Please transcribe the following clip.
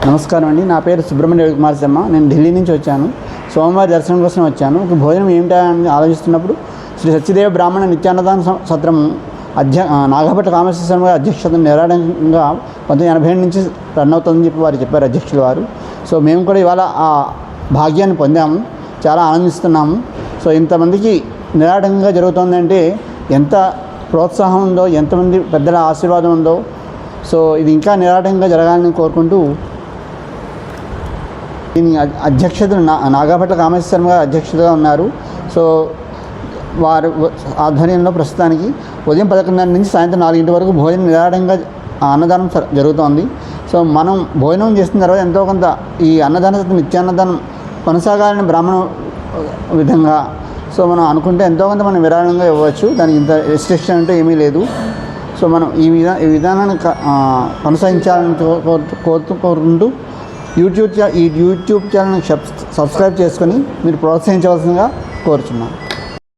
నమస్కారం అండి. నా పేరు సుబ్రహ్మణ్య కుమార్ శర్మ. నేను ఢిల్లీ నుంచి వచ్చాను. సోమవారం దర్శనం కోసం వచ్చాను. ఒక భోజనం ఏమిటని ఆలోచిస్తున్నప్పుడు శ్రీ సత్యదేవ బ్రాహ్మణ నిత్యాన్నదాన సత్రం నాగభట్ల కామేశ్వర శర్మ గారి అధ్యక్షతను నిరాడంగా 1987 నుంచి రన్ అవుతుందని చెప్పి వారు చెప్పారు, అధ్యక్షులు వారు. సో మేము కూడా ఇవాళ ఆ భాగ్యాన్ని పొందాము, చాలా ఆనందిస్తున్నాము. సో ఇంతమందికి నిరాడంగా జరుగుతుందంటే ఎంత ప్రోత్సాహం ఉందో, ఎంతమంది పెద్దల ఆశీర్వాదం ఉందో. సో ఇది ఇంకా నిరాటంగా జరగాలని కోరుకుంటూ దీని అధ్యక్షతను నాగభట్ల కామేశ్వర శర్మ గారు అధ్యక్షతగా ఉన్నారు. సో వారు ఆధ్వర్యంలో ప్రస్తుతానికి ఉదయం 11:30 నుంచి సాయంత్రం 4 వరకు భోజనం నిరాటంగా అన్నదానం జరుగుతోంది. సో మనం భోజనం చేసిన తర్వాత ఎంతో కొంత ఈ అన్నదాన నిత్యాన్నదానం కొనసాగాలని బ్రాహ్మణ విధంగా సో మనం అనుకుంటే ఎంతో కొంత మనం విరాళంగా ఇవ్వచ్చు. దానికి ఇంత రెస్ట్రిక్షన్ అంటే ఏమీ లేదు. సో మనం ఈ విధానాన్ని కొనసాగించాలని కోరుకుంటూ యూట్యూబ్ ఛానల్ని సబ్స్క్రైబ్ చేసుకొని మీరు ప్రోత్సహించవలసిందిగా కోరుచున్నాను.